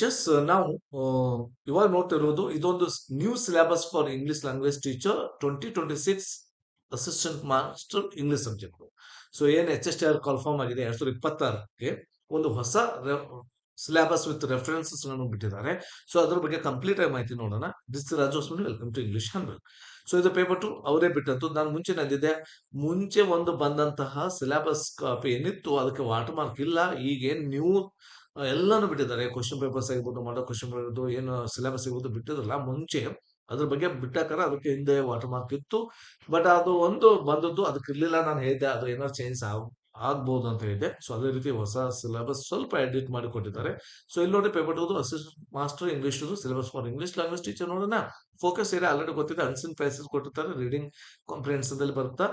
Just ನಾವು ಇವಾಗ ನೋಡ್ತಿರೋದು ಇದೊಂದು new syllabus for English language teacher 2026 assistant master English subject. So ಏನ್ HSTR ಕಾಲ್ಫಾರ್ಮ್ ಆಗಿದೆ 2026ಕ್ಕೆ ಒಂದು ಹೊಸ ಸಿಲೆಬಸ್ ವಿತ್ ರೆಫರೆನ್ಸಸ್ ಬಿಟ್ಟಿದ್ದಾರೆ. ಸೊ ಅದ್ರ ಬಗ್ಗೆ ಕಂಪ್ಲೀಟ್ ಆಗಿ ಮಾಹಿತಿ ನೋಡೋಣ. This Raju welcome to English hundred. So ಇದು ಪೇಪರ್ 2 ಅವರೇ ಬಿಟ್ಟದ್ದು. ನಾನು ಮುಂಚೆ ನಂದಿದ್ದೆ, ಮುಂಚೆ ಒಂದು ಬಂದಂತಹ ಸಿಲೆಬಸ್ ಕಾಪಿ ಏನಿತ್ತು ಅದಕ್ಕೆ ವಾಟರ್ ಮಾರ್ಕ್ ಇಲ್ಲ. ಈಗೇನ್ ನ್ಯೂ ಎಲ್ಲಾನು ಬಿಟ್ಟಿದ್ದಾರೆ. ಕ್ವಶನ್ ಪೇಪರ್ಸ್ ಆಗಿರ್ಬೋದು, ಮಾಡೋ ಕ್ವಶನ್ ಆಗಿರ್ಬೋದು, ಏನು ಸಿಲೆಬಸ್ ಆಗಿರ್ಬೋದು ಬಿಟ್ಟಿದ್ರಲ್ಲ ಮುಂಚೆ, ಅದ್ರ ಬಗ್ಗೆ ಬಿಟ್ಟಾಕರ. ಅದಕ್ಕೆ ಹಿಂದೆ ವಾಟರ್ ಮಾರ್ಕ್ ಇತ್ತು. ಬಟ್ ಅದು ಒಂದು ಬಂದದ್ದು ಅದಕ್ಕೆ ಇರ್ಲಿಲ್ಲ. ನಾನು ಹೇಳಿದ್ದೆ ಅದು ಏನಾದ್ರು ಚೇಂಜ್ ಆಗ್ಬೋದು ಅಂತ ಹೇಳಿದ್ದೆ. ಸೊ ಅದೇ ರೀತಿ ಹೊಸ ಸಿಲೆಬಸ್ ಸ್ವಲ್ಪ ಎಡಿಟ್ ಮಾಡಿ ಕೊಟ್ಟಿದ್ದಾರೆ. ಸೊ ಇಲ್ಲಿ ನೋಡಿ paper 2 assistant master English syllabus for English language teacher ನೋಡೋಣ. ಫೋಕಸ್ ಏರಿಯಾ ಆಲ್ರೆಡಿ ಗೊತ್ತಿದೆ. ಅನ್ಸಿನ್ ಪ್ಲೇಸಸ್ ಕೊಟ್ಟಿರ್ತಾರೆ. ರೀಡಿಂಗ್ ಕಾಂಪ್ರಿಹೆನ್ಷನ್ ಅಲ್ಲಿ ಬರುತ್ತಾ,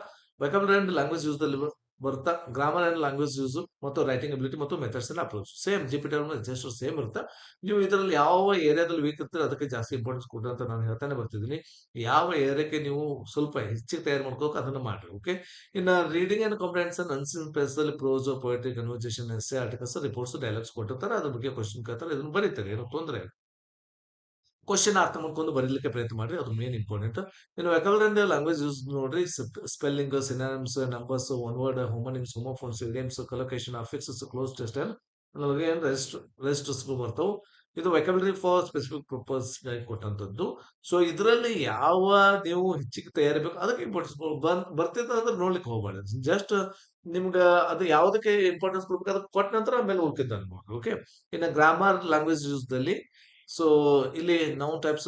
ವೆಕಬುಲರಿ ಅಂಡ್ ಲ್ಯಾಂಗ್ವೇಜ್ ಯೂಸ್ ದಲ್ಲಿ ಬರುತ್ತಾ, ಗ್ರಾಮರ್ ಅಂಡ್ ಲ್ಯಾಂಗ್ವೇಜ್ ಯೂಸ್ ಮತ್ತು ರೈಟಿಂಗ್ ಅಬಿಲಿಟಿ ಮತ್ತು methods and approach same GPT just same ಇರುತ್ತೆ. ನೀವು ಇದರಲ್ಲಿ ಯಾವ ಏರಿಯಾದಲ್ಲಿ ವೀಕ್ ಇರ್ತೀರ ಅದಕ್ಕೆ ಜಾಸ್ತಿ ಇಂಪಾರ್ಟೆನ್ಸ್ ಕೊಡ್ರಿ ಅಂತ ನಾನು ಹೇಳ್ತಾನೆ ಬರ್ತಿದ್ದೀನಿ. ಯಾವ ಏರಿಯಾಕ್ಕೆ ನೀವು ಸ್ವಲ್ಪ ಹೆಚ್ಚಿಗೆ ತಯಾರು ಮಾಡ್ಕೋಬೇಕು ಅದನ್ನ ಮಾಡ್ರಿ. ಓಕೆ. ಇನ್ನು reading and comprehension unseen place ಅಲ್ಲಿ prose, poetry, conversation, essay, articles, reports, dialogues ಕೊಟ್ಟಿರ್ತಾರೆ. ಅದ್ರ ಬಗ್ಗೆ ಕ್ವಶನ್ ಕೇಳ್ತಾರೆ. ಇದನ್ನ ಬರೀತಾರೆ, ಏನು ತೊಂದರೆ ಇಲ್ಲ. ಕ್ವಶನ್ ಅರ್ಥ ಮಾಡ್ಕೊಂಡು ಬರೀಲಿಕ್ಕೆ ಪ್ರಯತ್ನ ಮಾಡ್ರಿ, ಅದು ಮೇನ್ ಇಂಪಾರ್ಟೆಂಟ್. ಇನ್ನು ವೆಕಬುಲರಿ ಲ್ಯಾಂಗ್ವೇಜ್ ಯೂಸ್ ನೋಡ್ರಿ. Spelling, synonyms, numbers, one word, homonyms, homophones, idioms, collocation, affixes, cloze test registers ಬರ್ತಾವು. ಇದು ವೆಕಬುಲರಿ ಫಾರ್ ಸ್ಪೆಸಿಫಿಕ್ ಪರ್ಪಸ್ ಕೊಟ್ಟಂತದ್ದು. ಸೊ ಇದರಲ್ಲಿ ಯಾವ ನೀವು ಹೆಚ್ಚಿಗೆ ತಯಾರಿ ಬೇಕು ಅದಕ್ಕೆ ಇಂಪಾರ್ಟೆನ್ಸ್ ಬರ್ತಿದ್ದ ಅಂದ್ರೆ ನೋಡ್ಲಿಕ್ಕೆ ಹೋಗ್ಬಾರ್ದು. ಜಸ್ಟ್ ನಿಮ್ಗ ಅದು ಯಾವ್ದಕ್ಕೆ ಇಂಪಾರ್ಟೆನ್ಸ್ ಕೊಡ್ಬೇಕು ಅದಕ್ಕೆ ಕೊಟ್ಟ ನಂತರ ಆಮೇಲೆ ಉಳ್ಕಿದ್ದ ಅನ್ಬೋದು. ಓಕೆ. ಇನ್ನು ಗ್ರಾಮರ್ ಲ್ಯಾಂಗ್ವೇಜ್ ಯೂಸ್ ದಲ್ಲಿ, ಸೊ ಇಲ್ಲಿ ನೌನ್ ಟೈಪ್ಸ್,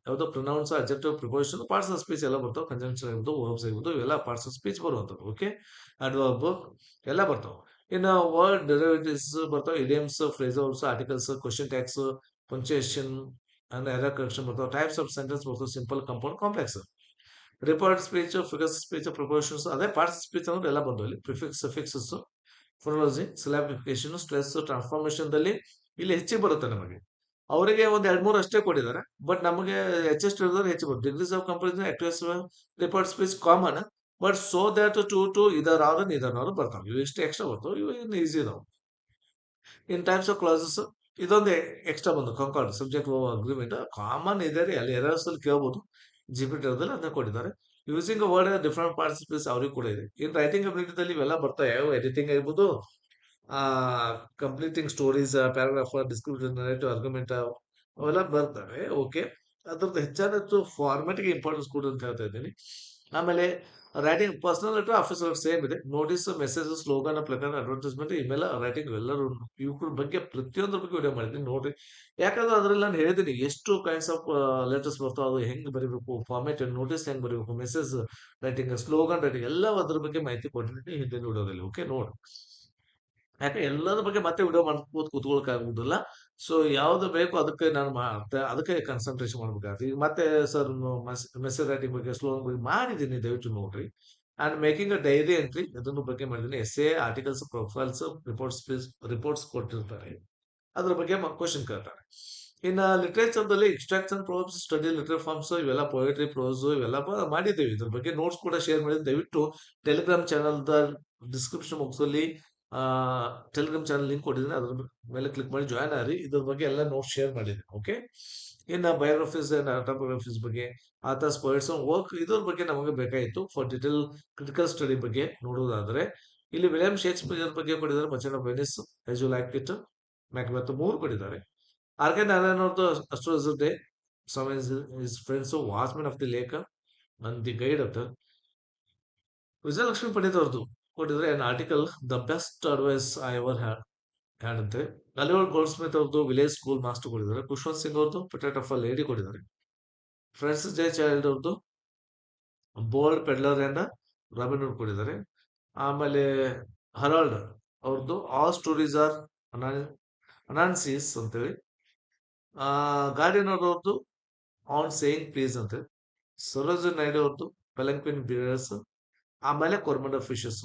ಯಾವ್ದೋ pronouns, adjective, preposition, parts of speech ಎಲ್ಲ ಬರ್ತಾವೆ. ಕಂಜಂಕ್ಷನ್ ಆಗಿರ್ಬೋದು, ವರ್ಬ್ಸ್ ಆಗಿರ್ಬೋದು, ಇವೆಲ್ಲ ಪಾರ್ಟ್ಸ್ ಆಫ್ ಸ್ಪೀಚ್ ಬರುವಂತದ್ದು. ಓಕೆ. ಅಡ್ವರ್ಬ್ ಎಲ್ಲ ಬರ್ತಾವೆ. ಇನ್ನು ವರ್ಡ್ ಡೆರಿವೇಟಿವ್ಸ್ ಬರ್ತಾವೆ. Idioms, phrasals, articles, question tags, punctuation and error correction ಬರ್ತಾವೆ. ಟೈಪ್ಸ್ ಆಫ್ ಸೆಂಟೆನ್ಸ್ ಬರ್ತಾವೆ. Simple, compound, complex. Report speech, figures speech, proportions, ಅದೇ ಪಾರ್ಟ್ಸ್ ಸ್ಪೀಚ್ ಅಂದ್ರೆ ಎಲ್ಲ ಬಂದವು ಇಲ್ಲಿ. ಪ್ರಿಫಿಕ್ಸ್, ಸಫಿಕ್ಸಸ್, ಫೋನಾಲಜಿ, ಸಿಲಾಬಿಫಿಕೇಶನ್, ಸ್ಟ್ರೆಸ್, ಟ್ರಾನ್ಸ್ಫಾರ್ಮೇಶನ್ ದಲ್ಲಿ ಇಲ್ಲಿ ಹೆಚ್ಚಿಗೆ ಬರುತ್ತೆ ನಮಗೆ. ಅವರಿಗೆ ಒಂದ್ 2-3 ಅಷ್ಟೇ ಕೊಟ್ಟಿದ್ದಾರೆ. ಬಟ್ ನಮಗೆ ಎಚ್ ಹೆಚ್ಚು ಬರುತ್ತೆ. Degrees of comparison, actives, report speech common. But so that to either or either or ಬರ್ತಾವೆ. ಇವು ಇಷ್ಟು ಎಕ್ಸ್ಟ್ರಾ ಬರ್ತಾವೆ. ಇವು ಇನ್ನು ಈಸಿ ಇದಾವೆ. ಇನ್ ಟೈಪ್ಸ್ ಆಫ್ ಕ್ಲಾಸಸ್ ಇದೊಂದು ಎಕ್ಸ್ಟ್ರಾ ಬಂದು ಕಾಂಕಾರ್ಡ್, ಸಬ್ಜೆಕ್ಟ್ ಅಗ್ರಿಮೆಂಟ್ ಕಾಮನ್ ಇದೆ ರೀ. ಅಲ್ಲಿ ಎರರ್ಸ್ ಅಲ್ಲಿ ಕೇಳಬಹುದು. ಜಿಪಿಟಿ ಅದನ್ನ ಕೊಟ್ಟಿದ್ದಾರೆ. ಯೂಸಿಂಗ್ ವರ್ಡ್ ಡಿಫರೆಂಟ್ ಪಾರ್ಟಿಸಿಪಲ್ಸ್ ಅವ್ರಿಗೆ ಕೂಡ ಇದೆ. ಇನ್ ರೈಟಿಂಗ್ ಅಬಿಲಿಟಿದಲ್ಲಿ ಇವೆಲ್ಲ ಬರ್ತಾವೆ. ಯಾವ ಎಡಿಟಿಂಗ್ ಆಗಿರ್ಬೋದು, ಆ completing stories, paragraph, descriptive, narrative, argument ಅವೆಲ್ಲ ಬರ್ತವೆ. ಓಕೆ. ಅದ್ರದ್ದು ಹೆಚ್ಚಾನಷ್ಟು ಫಾರ್ಮೆಟ್ಗೆ ಇಂಪಾರ್ಟೆನ್ಸ್ ಕೊಡು ಅಂತ ಹೇಳ್ತಾ ಇದ್ದೀನಿ. ಆಮೇಲೆ writing personal letter, officer same ಇದೆ. ನೋಟಿಸ್, ಮೆಸೇಜ್, ಸ್ಲೋಗನ್, ಪ್ಲಗನ್, ಅಡ್ವರ್ಟೈಸ್ಮೆಂಟ್, ಇವೆಲ್ಲ ರೈಟಿಂಗ್ ಎಲ್ಲರೂ ಇವ್ರ ಬಗ್ಗೆ ಪ್ರತಿಯೊಂದ್ರ ಬಗ್ಗೆ ವಿಡಿಯೋ ಮಾಡಿದ್ದೀನಿ ನೋಡ್ರಿ. ಯಾಕಂದ್ರೆ ಅದ್ರಲ್ಲಿ ನಾನು ಹೇಳಿದ್ದೀನಿ ಎಷ್ಟು ಕೈಂಡ್ಸ್ ಆಫ್ ಲೆಟರ್ಸ್ ಬರ್ತಾವ, ಅದು ಹೆಂಗ್ ಬರೀಬೇಕು, ಫಾರ್ಮೆಟ್, ನೋಟಿಸ್ ಹೆಂಗ್ ಬರೀಬೇಕು, ಮೆಸೇಜ್ ರೈಟಿಂಗ್, ಸ್ಲೋಗನ್ ರೈಟಿಂಗ್ ಎಲ್ಲ ಅದ್ರ ಬಗ್ಗೆ ಮಾಹಿತಿ ಕೊಟ್ಟಿದ್ದೀನಿ ಹಿಂದಿನ ವಿಡಿಯೋದಲ್ಲಿ. ಓಕೆ. ನೋಡಿ, ಯಾಕೆ ಎಲ್ಲದ್ರ ಬಗ್ಗೆ ಮತ್ತೆ ವಿಡಿಯೋ ಮಾಡ್ಕೋತ ಕೂತ್ಕೊಳಕ್ ಆಗುದಿಲ್ಲ. ಸೊ ಯಾವ್ದು ಬೇಕು ಅದಕ್ಕೆ ನಾನು ಅದಕ್ಕೆ ಕಾನ್ಸಂಟ್ರೇಷನ್ ಮಾಡ್ಬೇಕಾಗುತ್ತೆ. ಈಗ ಮತ್ತೆ ಸರ್ ಮೆಸೇಜ್ ರೈಟಿಂಗ್ ಬಗ್ಗೆ, ಸ್ಲೋಗನ್ ಬಗ್ಗೆ ಮಾಡಿದ್ದೀನಿ, ದಯವಿಟ್ಟು ನೋಡ್ರಿ. And making a dairy entry ಅದನ್ನು ಬಗ್ಗೆ ಮಾಡಿದ್ದೀನಿ. ಎಸ್ಸೆ, ಆರ್ಟಿಕಲ್ಸ್, ಪ್ರೊಫೈಲ್ಸ್, ರಿಪೋರ್ಟ್ಸ್ ಕೊಟ್ಟಿರ್ತಾರೆ. ಅದ್ರ ಬಗ್ಗೆ ಕ್ವಶನ್ ಕೇಳ್ತಾರೆ. ಇನ್ನ ಲಿಟರೇಚರ್ದಲ್ಲಿ extraction, probes, study, literary forms, ಇವೆಲ್ಲ ಪೊಯಟ್ರಿ, ಪ್ರೋಸ್ ಇವೆಲ್ಲ ಮಾಡಿದ್ದೇವೆ. ಇದ್ರ ಬಗ್ಗೆ ನೋಟ್ಸ್ ಕೂಡ ಶೇರ್ ಮಾಡಿದ್ದೆ. ದಯವಿಟ್ಟು ಟೆಲಿಗ್ರಾಮ್ ಚಾನಲ್ ಡಿಸ್ಕ್ರಿಪ್ಷನ್ ಬಾಕ್ಸ್ ಅಲ್ಲಿ ಟೆಲಿಗ್ರಾಮ್ ಚಾನಲ್ ಲಿಂಕ್ ಕೊಟ್ಟಿದ್ದೀನಿ. ಅದ್ರ ಮೇಲೆ ಕ್ಲಿಕ್ ಮಾಡಿ ಜಾಯ್ನ್ ಆಗಿ ಇದ್ರ ಬಗ್ಗೆ ಎಲ್ಲ ನೋಟ್ಸ್ ಶೇರ್ ಮಾಡಿದ್ದೀನಿ. ಓಕೆ. ಇನ್ನು ಬಯೋಗ್ರಫೀಸ್ ಅಂಡ್ ಆಟೋಬಯೋಗ್ರಫೀಸ್ ಬಗ್ಗೆ, ಆಥರ್ಸ್, ಪೊಯಿಟ್ಸ್ ವರ್ಕ್ ಇದ್ರ ಬಗ್ಗೆ ನಮಗೆ ಬೇಕಾಯಿತು ಫಾರ್ ಡಿಟೇಲ್ ಕ್ರಿಟಿಕಲ್ ಸ್ಟಡಿ ಬಗ್ಗೆ ನೋಡುವುದಾದ್ರೆ, ಇಲ್ಲಿ ವಿಲಿಯಂ ಶೇಕ್ಸ್ಪಿಯರ್ ಬಗ್ಗೆ ಕೊಟ್ಟಿದ್ದಾರೆ. Merchant of Venice, as you like it, Macbeth 3 ಕೊಟ್ಟಿದ್ದಾರೆ. ಆರ್ ಕೆ ನಾರಾಯಣ ಅವ್ರದ್ದು astrologer day, some is friends, watchman of the lake and the guide of Vijayalakshmi Pandit ಅವ್ರದ್ದು ಕೊಟ್ಟಿದ್ರೆ an article the best advice I ever had ಅಂತೆ. Oliver Goldsmith ಅವ್ರದ್ದು village school master ಕೊಟ್ಟಿದ್ದಾರೆ. ಖುಷ್ವಂತ್ ಸಿಂಗ್ ಅವ್ರದ್ದು potato of lady ಕೊಟ್ಟಿದ್ದಾರೆ. Francis J Child ಅವ್ರದ್ದು bold peddler and Robin Hood ಕೊಟ್ಟಿದ್ದಾರೆ. ಆಮೇಲೆ ಹರಾಲ್ಡ್ ಅವ್ರದ್ದು ಆಲ್ ಸ್ಟೋರೀಸ್ ಆರ್ ಅನಾನ್ಸಿಸ್ ಅಂತೇಳಿ. ಗಾರ್ಡಿಯನ್ ಅವ್ರದ್ದು ಆನ್ ಸೇಯಿಂಗ್ ಪ್ಲೀಸ್ ಅಂತೇಳಿ. ಸರೋಜ್ ನಾಯ್ಡು ಅವ್ರದ್ದು ಪೆಲಂಕ್ವಿನ್ ಬಿಯರ್ಸ್. ಆಮೇಲೆ ಕೊರ್ಮಂಡಲ್ ಫಿಶಸ್.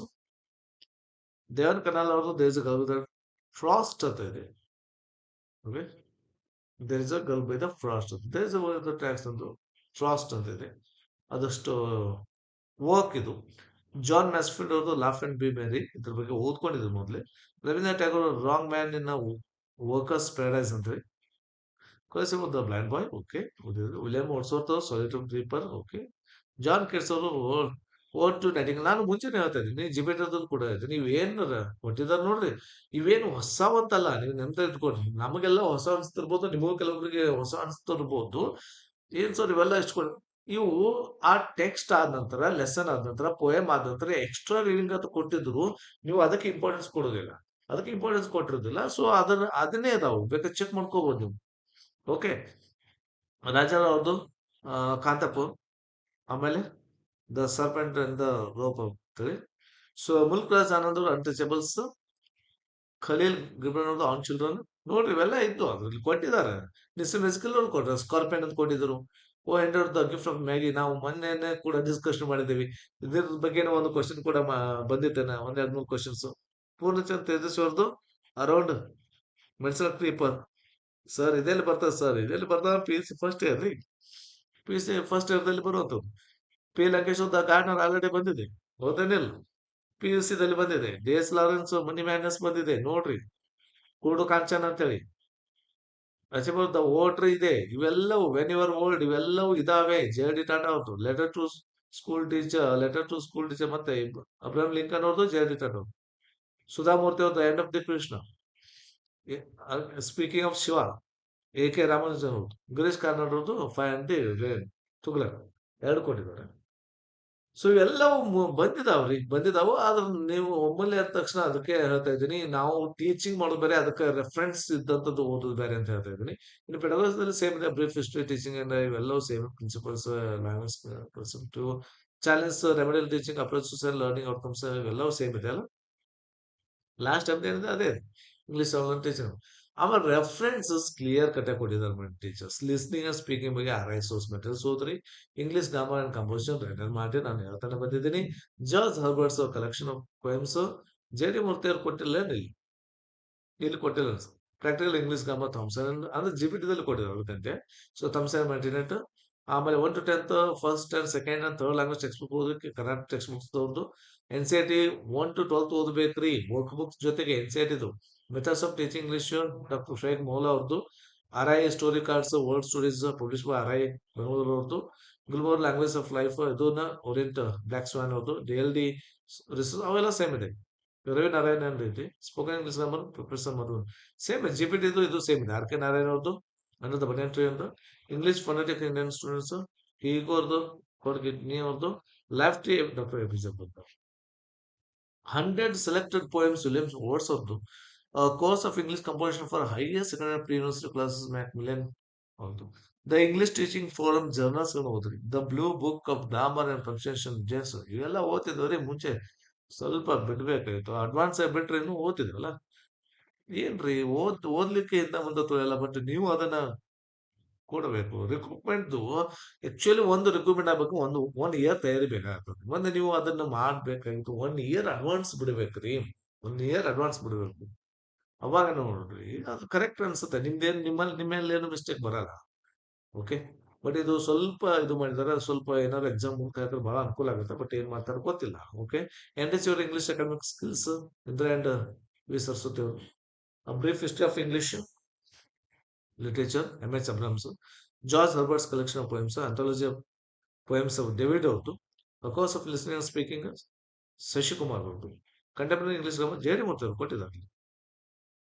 ದೇವನ್ ಕನಾಲ್ ಅವ್ರದ್ದು there is a girl with frost ಅಂತ ಇದೆ. Okay. There is a girl by the frost ಅಂತ, ದೇರ್ ಇಸ್ ಅ ಟ್ಯಾಕ್ಸ್ ಅಂತ ಫ್ರಾಸ್ಟ್ ಅಂತ ಇದೆ. ಅದಷ್ಟು ವರ್ಕ್ ಇದು. ಜಾನ್ ಮ್ಯಾಸ್ಫೀಲ್ಡ್ ಅವ್ರದ್ದು ಲಾಫ್ ಅಂಡ್ ಬಿ ಮೆರಿ, ಇದ್ರ ಬಗ್ಗೆ ಓದ್ಕೊಂಡಿದ್ರು ಮೊದಲೇ. Rabindranath Tagore wrong man in workers paradise ಅಂತ್ರಿ. Crisis with the blind boy okay. William Wordsworth solitude reaper okay. John Keats ಅವರು ಓಡ್ ಟು ನೈಟಿಂಗ್. ನಾನು ಮುಂಚೆನೆ ಹೇಳ್ತಾ ಇದ್ದೀನಿ ಜಿಬೇಟರ್ದಲ್ಲಿ ಕೂಡ ಇದೆ. ನೀವು ಏನು ಕೊಟ್ಟಿದ್ದಾರೆ ನೋಡ್ರಿ, ಇವೇನು ಹೊಸವಂತಲ್ಲ. ನೀವು ನೆನಪು ಇಟ್ಕೊಡ್ರಿ, ನಮಗೆಲ್ಲ ಹೊಸ ಅನಿಸ್ತಿರ್ಬೋದು, ನಿಮಗೂ ಕೆಲವೊಬ್ಬರಿಗೆ ಹೊಸ ಅನಿಸ್ತಿರ್ಬೋದು. ಏನ್ ಸರ್ ಇವೆಲ್ಲ ಎಷ್ಟು ಇವು ಆ ಟೆಕ್ಸ್ಟ್ ಆದ ನಂತರ, ಲೆಸನ್ ಆದ ನಂತರ, ಪೋಯಮ್ ಆದ ನಂತರ ಎಕ್ಸ್ಟ್ರಾ ರೀಡಿಂಗ್ ಅಂತ ಕೊಟ್ಟಿದ್ರು. ನೀವು ಅದಕ್ಕೆ ಇಂಪಾರ್ಟೆನ್ಸ್ ಕೊಡೋದಿಲ್ಲ, ಅದಕ್ಕೆ ಇಂಪಾರ್ಟೆನ್ಸ್ ಕೊಟ್ಟಿರೋದಿಲ್ಲ. ಸೊ ಅದನ್ನೇ ಅದಾವು, ಬೇಕಾದ್ರೆ ಚೆಕ್ ಮಾಡ್ಕೋಬಹುದು ನೀವು. ಓಕೆ. ರಾಜಾರಾವ್ ಅವ್ರದ್ದು ಕಾಂತಪುರ್, ಆಮೇಲೆ the serpent and the rope ಅಂತೇಳಿ. ಸೊ ಮುಲ್ಕ್ ರಾಜ್ ಆನಂದ್ ಅವರು ಅನ್ಟಚಬಲ್ಸ್, ಖಲೀಲ್ ಗಿಬ್ರಾನ್ ಅವ್ರದ್ದು ಆನ್ ಚಿಲ್ಡ್ರನ್. ನೋಡ್ರಿ ಇವೆಲ್ಲ ಇದ್ದು ಅದ್ರಲ್ಲಿ ಕೊಟ್ಟಿದ್ದಾರೆ. ನಿಸ್ಸಿಮ್ ಎಸ್ಕಿಲ್ ಅವ್ರು ಕೊಟ್ಟರು, ಸ್ಕಾರ್ಪಿಯನ್ ಅಂತ ಕೊಟ್ಟಿದ್ರು. ಓ ಎಂಡರ್ ದ ಗಿಫ್ಟ್ ಆಫ್ ಮ್ಯಾಗಿ, ನಾವು ಮೊನ್ನೆನೆ ಕೂಡ ಡಿಸ್ಕಷನ್ ಮಾಡಿದ್ದೀವಿ. ಇದ್ರ ಬಗ್ಗೆ ಒಂದು ಕ್ವಶನ್ ಕೂಡ ಬಂದಿದ್ದೇನೆ, ಒಂದ್ ಎರಡ್ ಮೂರು ಕ್ವಶನ್ಸ್. ಪೂರ್ಣಚಂದ್ ತೇಜಸ್ವಿ ಅವ್ರದ್ದು ಅರೌಂಡ್ ಮೆಡ್ಸಲ್ ಕ್ರೀಪರ್. ಸರ್ ಇದೆಲ್ಲಿ ಬರ್ತದೆ ಸರ್, ಇದೆಲ್ಲಿ ಬರ್ತಾವ? P U C first year ರೀ, P U C first year ದಲ್ಲಿ ಬರುವಂತದ್ದು. P Lankesh the gardener already ಬಂದಿದೆ, ಹೌದೇನಿಲ್ಲ? ಪಿ ಯು ಸಿ ದಲ್ಲಿ ಬಂದಿದೆ. D S Lawrence money madness ಬಂದಿದೆ ನೋಡ್ರಿ. ಕೂಡು ಕಾಂಚನ್ ಅಂತೇಳಿ. ಅಚಿಬಲ್ ದ ವೋಟ್ರ್ ಇದೆ. ಇವೆಲ್ಲವೂ ವೆನ್ ಯುವರ್ ಓಲ್ಡ್, ಇವೆಲ್ಲವೂ ಇದಾವೆ. ಜೆ ಡಿ ಟಾಟಾ ಅವ್ರದ್ದು ಲೆಟರ್ ಟು ಸ್ಕೂಲ್ ಟೀಚರ್, ಮತ್ತೆ ಅಬ್ರಹಂ ಲಿಂಕನ್ ಅವ್ರದ್ದು ಜೆ ಡಿ ಟಾಟಾ. ಸುಧಾಮೂರ್ತಿ ಅವ್ರದ್ದು end of the Krishna. Speaking of Shiva, A K Ramanujan ಅವ್ರದ್ದು. ಗಿರೀಶ್ ಕಾರ್ನಾಡ್ ಅವ್ರದ್ದು ಫೈವ್ ಅಂಡ್ ದಿ ತುಗ್ಲಕ್, ಎರಡು ಕೊಟ್ಟಿದ್ದಾರೆ. ಸೊ ಇವೆಲ್ಲವೂ ಬಂದಿದಾವ್ರಿ, ಬಂದಿದಾವು. ಆದ್ರೆ ನೀವು ಒಮ್ಮೆಲೆ ಆದ ತಕ್ಷಣ ಅದಕ್ಕೆ ಹೇಳ್ತಾ ಇದ್ದೀನಿ, ನಾವು ಟೀಚಿಂಗ್ ಮಾಡೋದು ಬೇರೆ, ಅದಕ್ಕೆ ರೆಫರೆನ್ಸ್ ಇದ್ದಂಥದ್ದು ಓದೋದು ಬೇರೆ ಅಂತ ಹೇಳ್ತಾ ಇದ್ದೀನಿ. ಇನ್ನು ಪೆಡಗೋಗದಲ್ಲಿ ಸೇಮ್ ಇದೆ, ಬ್ರೀಫ್ ಹಿಸ್ಟ್ರಿ ಟೀಚಿಂಗ್ ಅಂಡ್ ಇವೆಲ್ಲವೂ same principles, language percent, challenge, remedial teaching, approach learning outcomes ಇವೆಲ್ಲವೂ ಸೇಮ್ ಇದೆ ಅಲ್ಲ. ಲಾಸ್ಟ್ ಟೈಮ್ ಏನಿದೆ ಅದೇ ಇಂಗ್ಲಿಷ್ ಟೀಚರ್. ಆಮೇಲೆ ರೆಫರೆನ್ಸಸ್ ಕ್ಲಿಯರ್ ಕಟ್ ಆಗಿ ಕೊಟ್ಟಿದ್ದಾರೆ madam teachers. Listening and speaking ಬಗ್ಗೆ ಆರ್ ಐ ಸೋರ್ಸ್ ಮೆಟೀರಿಯಲ್ಸ್ ಓದ್ರಿ. English grammar and composition writer ಮಾಡಿ ನಾನು ಹೇಳ್ತಾನೆ ಬಂದಿದ್ದೀನಿ. George Herbert's collection of poems, J D Murthy ಅವ್ರು ಕೊಟ್ಟಿಲ್ಲ ಇಲ್ಲಿ, ಇಲ್ಲಿ ಕೊಟ್ಟಿಲ್ಲ. ಪ್ರಾಕ್ಟಿಕಲ್ ಇಂಗ್ಲಿಷ್ ಗ್ರಾಮರ್ ಥಾಮ್ಸನ್ ಅಂದ್ರೆ ಜಿಬಿಟಿದಲ್ಲಿ ಕೊಟ್ಟಿದ್ದಾರೆ ಅದಕ್ಕಂತೆ. So Thomson ಮ್ಯಾಟಿನೆಟ್. ಆಮೇಲೆ 1 to 10 first and second and third language text book ಓದಕ್ಕೆ ಕರ್ನಾಟಕ ಟೆಕ್ಸ್ಟ್ ಬುಕ್ಸ್ ತಗೊಂಡು. N C R T 1 to 12 ಓದಬೇಕ್ರಿ, ವರ್ಕ್ ಬುಕ್ಸ್ ಜೊತೆಗೆ ಎನ್ ಸಿ ಆರ್ ಟಿದು methods of teaching English, doctor Sheikh Maula ಅವ್ರದ್ದು. R I story cards, world stories publish by R I Bengaluru ಅವ್ರದ್ದು. Gulbarg language of life ಇದನ್ನ Orient Black Swan ಅವ್ರದ್ದು. D L D research ಅವೆಲ್ಲ same ಇದೆ. ರವಿ ನಾರಾಯಣನ್ ರೀತಿ spoken English grammar professor Madhu same. G P T ಇದು same ಇದೆ. R K Narayana ಅವ್ರದ್ದು under the banyan tree ಅಂತ. ಇಂಗ್ಲಿಷ್ ಫೊನೆಟಿಕ್ ಇಂಡಿಯನ್ ಸ್ಟೂಡೆಂಟ್ಸ್ ಹೀಗೋ ಅವ್ರದ್ದು, ಕೊಡ್ಗಿಟ್ನಿ ಅವ್ರದ್ದು. Life tree doctor A P J Abdul Kalam. 100 selected poems Williams words ಅವ್ರದ್ದು. Course of English composition for higher secondary pre university classes Macmillan ಅವ್ರದ್ದು. The English teaching forum journals ಓದ್ರಿ. The blue book of grammar and pronunciation James, ಇವೆಲ್ಲ ಓದ್ತಿದ್ವಿ ಮುಂಚೆ. ಸ್ವಲ್ಪ ಬಿಡ್ಬೇಕಾಯ್ತು, advance ಆಗಿ ಬಿಟ್ರೆ ಇನ್ನೂ ಓದ್ತಿದ್ರಲ್ಲ. ಏನ್ರಿ ಓದ್ಲಿಕ್ಕೆ ಇಂದ ಮುಂದೆ ಎಲ್ಲ, ಬಟ್ ನೀವು ಅದನ್ನ ಕೊಡಬೇಕು. ರಿಕ್ರೂಟ್ಮೆಂಟ್ ಆಕ್ಚುಲಿ ಒಂದು ರಿಕ್ರೂಟ್ಮೆಂಟ್ ಆಗ್ಬೇಕು, ಒಂದು 1 year ತಯಾರಿ ಬೇಕಾಗ್ತದೆ. ಒಂದು ನೀವು ಅದನ್ನ ಮಾಡ್ಬೇಕಾಗಿತ್ತು 1 year ಅಡ್ವಾನ್ಸ್ ಬಿಡ್ಬೇಕ್ರಿ, 1 year ಅಡ್ವಾನ್ಸ್ ಬಿಡ್ಬೇಕು. ಅವಾಗ ನೋಡ್ರಿ ಅದು ಕರೆಕ್ಟ್ ಅನ್ಸುತ್ತೆ. ನಿಮ್ದೇನು ನಿಮ್ಮಲ್ಲಿ ಏನು ಮಿಸ್ಟೇಕ್ ಬರಲ್ಲ. ಓಕೆ. ಬಟ್ ಇದು ಸ್ವಲ್ಪ ಇದು ಮಾಡಿದಾರೆ, ಸ್ವಲ್ಪ ಏನಾದ್ರು ಎಕ್ಸಾಮ್ ಮುಗ್ದು ಹಾಕಿದ್ರೆ ಬಹಳ ಅನುಕೂಲ ಆಗುತ್ತೆ. ಬಟ್ ಏನ್ ಮಾಡ್ತಾರೆ ಗೊತ್ತಿಲ್ಲ. Okay. N S your English academic skills, Indra and V Saraswathi ಅವರು. Brief history of English literature, M H Abrams. George Herbert's collection of poems, anthology of poems of David ಅವ್ರದ್ದು. Course of listening and speaking Shashikumar ಅವ್ರದ್ದು. Contemporary English grammar J D Murthy ಅವರು ಕೊಟ್ಟಿದ್ದಾರೆ.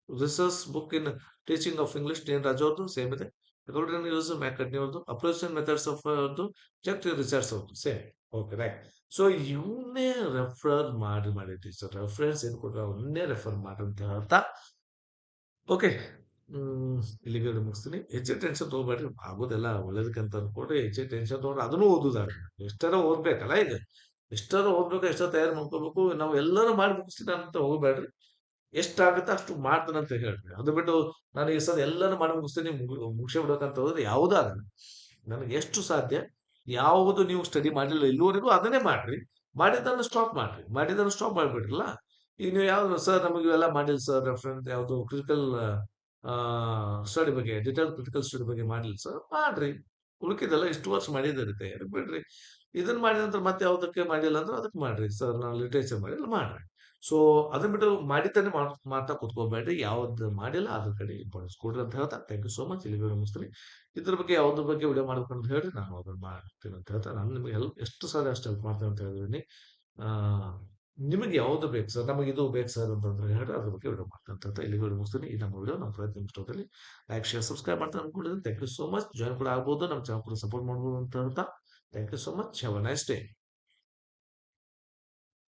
Research book in teaching of English T N Raju ಅವ್ರದ್ದು same ಇದೆ. Accountant use ಮ್ಯಾಕಟ್ನಿ ಅವ್ರದ್ದು. Approach and methods of ಅವ್ರದ್ದು ಜಕ್ research ಅವ್ರದ್ದು ಸೇಮ್. Okay right. ಸೊ ಇವನ್ನೇ ರೆಫರ್ ಮಾಡಿ ಟೀಚರ್ ರೆಫರೆನ್ಸ್ ಏನ್ ಕೊಟ್ಟರೆ ಅವನ್ನೇ ರೆಫರ್ ಮಾಡಿ ಅಂತ ಹೇಳ್ತಾ ಓಕೆ. ಇಲ್ಲಿಗೆ ಮುಗಿಸ್ತೀನಿ. ಹೆಚ್ಚು ಟೆನ್ಷನ್ ತಗೋಬೇಡ್ರಿ, ಆಗೋದೆಲ್ಲ ಒಳ್ಳೇದಕ್ಕಂತ ಅನ್ಕೊಂಡ್ರೆ ಹೆಚ್ಚು ಟೆನ್ಷನ್ ತಗೊಂಡ್ರೆ ಅದನ್ನು ಓದುದಾರೆ. ಎಷ್ಟಾರ ಓದ್ಬೇಕಲ್ಲ ಈಗ, ಎಷ್ಟಾರ ಓದ್ಬೇಕು, ಎಷ್ಟೋ ತಯಾರು ಮಾಡ್ಕೋಬೇಕು. ನಾವು ಎಲ್ಲರೂ ಮಾಡಿ ಮುಗಿಸ್ತೀನಿ ಅಂತ ಹೋಗ್ಬೇಡ್ರಿ. ಎಷ್ಟಾಗುತ್ತೆ ಅಷ್ಟು ಮಾಡ್ತಾನಂತ ಹೇಳ್ರಿ. ಅದು ಬಿಟ್ಟು ನಾನು ಈ ಸಲ ಎಲ್ಲಾನು ಮಾಡಿ ಮುಗಿಸ್ತೀನಿ ಮುಗಿಸೇ ಬಿಡ್ಬೇಕಂತ ಹೋದ್ರೆ ಯಾವುದೂ ಆಗಲ್ಲ. ನನಗೆ ಎಷ್ಟು ಸಾಧ್ಯ ಯಾವುದು ನೀವು ಸ್ಟಡಿ ಮಾಡಿಲ್ಲ ಇಲ್ಲಿವರೆಗೂ ಅದನ್ನೇ ಮಾಡ್ರಿ. ಮಾಡಿದ್ದನ್ನು ಸ್ಟಾಪ್ ಮಾಡ್ರಿ, ಮಾಡಿದ್ದನ್ನು ಸ್ಟಾಪ್ ಮಾಡಿಬಿಡ್ರಲ್ಲ. ಈಗ ನೀವು ಯಾವ್ದು ಸರ್ ನಮಗೆ ಇವೆಲ್ಲ ಮಾಡಿಲ್ಲ ಸರ್, ರೆಫರೆನ್ಸ್ ಯಾವುದು ಕ್ರಿಟಿಕಲ್ ಸ್ಟಡಿ ಬಗ್ಗೆ, ಡಿಟೇಲ್ ಕ್ರಿಟಿಕಲ್ ಸ್ಟಡಿ ಬಗ್ಗೆ ಮಾಡಿಲ್ಲ ಸರ್, ಮಾಡ್ರಿ. ಉಳ್ಕಿದೆಲ್ಲ ಇಷ್ಟು ವರ್ಷ ಮಾಡಿದಿರುತ್ತೆ ಬಿಡ್ರಿ. ಇದನ್ನ ಮಾಡಿದ ನಂತರ ಮತ್ತೆ ಯಾವ್ದಕ್ಕೆ ಮಾಡಿಲ್ಲ ಅಂದ್ರೆ ಅದಕ್ಕೆ ಮಾಡ್ರಿ. ಸರ್ ನಾನು ಲಿಟ್ರೇಚರ್ ಮಾಡಿಲ್ಲ ಮಾಡ್ರಿ. ಸೊ ಅದನ್ನ ಬಿಟ್ಟು ಮಾಡಿದ್ದನ್ನೇ ಮಾಡ್ತಾ ಕೂತ್ಕೋಬೇಡ್ರಿ. ಯಾವ್ದು ಮಾಡಿಲ್ಲ ಅದ್ರ ಕಡೆ ಇಂಪಾರ್ಟೆನ್ಸ್ ಕೊಡ್ರಿ ಅಂತ ಹೇಳ್ತಾ ಥ್ಯಾಂಕ್ ಯು ಸೋ ಮಚ್. ಇಲ್ಲಿಗೆ ಮುಗಿಸ್ತೀನಿ. ಇದ್ರ ಬಗ್ಗೆ ಯಾವ್ದ್ರ ಬಗ್ಗೆ ವಿಡಿಯೋ ಮಾಡ್ಬೇಕು ಅಂತ ಹೇಳ್ರಿ, ನಾನು ಅದನ್ನ ಮಾಡ್ತೀನಿ ಅಂತ ಹೇಳ್ತಾ, ನಾನು ನಿಮ್ಗೆ ಎಷ್ಟು ಸಾಧ್ಯ ಅಷ್ಟು ಹೆಲ್ಪ್ ಮಾಡ್ತೇನೆ ಅಂತ ಹೇಳಿದೀನಿ. ಆ, ನಿಮಗೆ ಯಾವ್ದು ಬೇಕು ಸರ್, ನಮಗೆ ಇದು ಬೇಕು ಸರ್ ಅಂತಂದ್ರೆ ಹೇಳ್ರಿ, ಅದ್ರ ಬಗ್ಗೆ ವಿಡಿಯೋ ಮಾಡ್ತೇನೆ ಅಂತ ಹೇಳ್ತಾ ಇಲ್ಲಿಗೆ ವಿಡಿಯೋ ಮುಗಿಸ್ತೀನಿ. ಈ ನಮ್ಮ ವಿಡಿಯೋ ನಮ್ಮ ಪ್ರಯತ್ನ ಇಷ್ಟದಲ್ಲಿ ಲೈಕ್ ಶೇರ್ ಸಬ್ಸ್ಕ್ರೈಬ್ ಮಾಡ್ತಾ ಅನ್ಕೊಂಡಿದ್ದೀನಿ. Thank you so much. Join ಕೂಡ ಆಗ್ಬೋದು, ನಮ್ಮ ಚಾನಲ್ ಕೂಡ ಸಪೋರ್ಟ್ ಮಾಡ್ಬೋದು ಅಂತ ಹೇಳ್ತಾ thank you so much. Have a nice day.